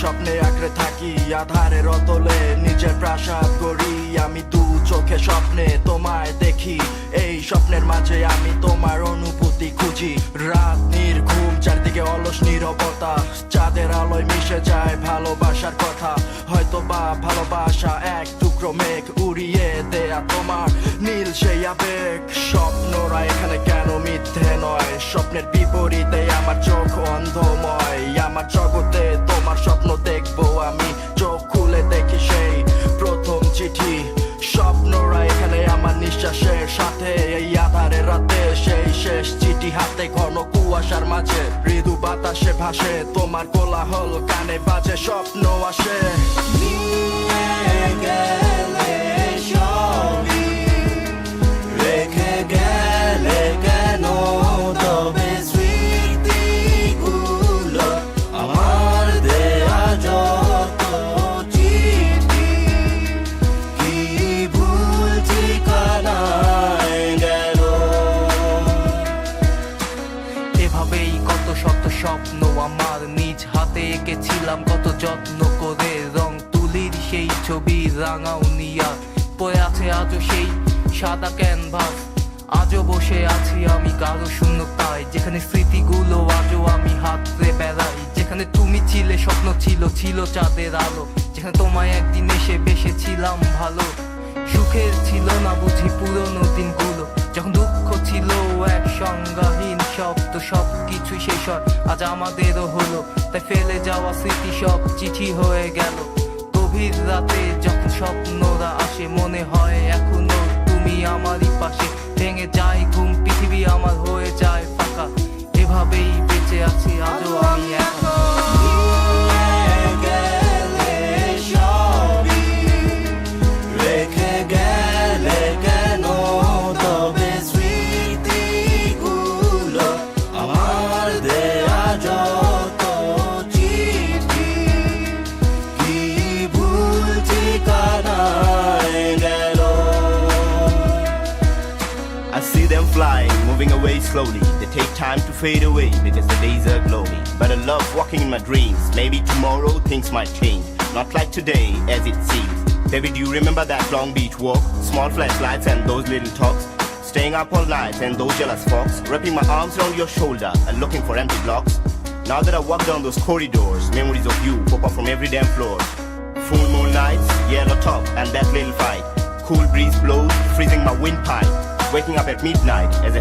স্বপ্নে আঁকড়ে থাকি আধারের অতলে নিজের প্রাসাদ গড়ি আমি দু চোখে স্বপ্নে তোমায় দেখি এই স্বপ্নের মাঝে আমি তোমার অনুভূতি খুঁজি রাত নির্ঘুম চারদিকে অলস নীরবতা চাঁদের আলোয় মিশে যায় ভালোবাসার কথা হয়তো বা ভালোবাসা এক টুকরো মেঘ উড়িয়ে দেয়া তোমার নীল সেই আবেগ স্বপ্নরা এখানে কেন মিথ্যে নয় স্বপ্নের বিপরীতে আমার চোখ অন্ধময় আমার জগতে তোমার স্বপ্ন দেখবো আমি চোখ খুলে দেখি সেই প্রথম চিঠি স্বপ্নরা এখানে আমার নিঃশ্বাসের সাথে এই আধারের রাতে সেই শেষ চিঠি হাতে ঘন কুয়াশার মাঝে মৃদু বাতাসে ভাসে তোমার কোলাহল কানে বাজে স্বপ্ন আসে নিয়ে গেলে সবই রেখে গেলে কেন তবে স্মৃতিগুলো আমার দেয়া যত চিঠি কি ভুল ঠিকানায় গেল। এভাবেই কত শত স্বপ্ন আমার নিজ হাতে এঁকেছিলাম কত যত্ন করে রং তুলির সেই ছবি রাঙাউনিয়া পড়ে আছে আজও সেই সাদা ক্যানভাস আজও বসে আছি আমি কারো শূন্যতায় যেখানে স্মৃতিগুলো আজও আমি হাতড়ে বেড়াই যেখানে তুমি ছিলে স্বপ্ন ছিল ছিল চাঁদের আলো যেখানে তোমায় একদিন এসে বেসেছিলাম ভালো সুখের ছিল না বুঝি পুরনো দিনগুলো যখন দুঃখ ছিল এক সংজ্ঞাহীন শব্দ সব কিছু শেষ হয় আজ আমাদেরও হলো তাই ফেলে যাওয়া স্মৃতি সব চিঠি হয়ে গেল গভীর রাতে যখন স্বপ্নরা আসে মনে হয় এখনো তুমি আমারই পাশে ভেঙে যায় ঘুম পৃথিবী আমার হয়ে যায় ফাঁকা এভাবেই বেঁচে আছি আজও আমি একা নিয়ে গেলে সবই রেখে গেলে কেন তবে স্মৃতিগুলো আমার দেয়া যত চিঠি কি ভুল ঠিকানায় গেল। I see them flying, moving away slowly. They take time to fade away because the days are gloomy. But I love walking in my dreams. Maybe tomorrow things might change. Not like today, as it seems. Baby, do you remember that Long Beach walk? Small flashlights and those little talks. Staying up all night and those jealous folks. Wrapping my arms around your shoulder and looking for empty blocks. Now that I walk down those corridors, memories of you pop up from every damn floor. Full moon nights, yellow top and that little fight. Cool breeze blows, freezing my windpipe. Waking up at midnight as I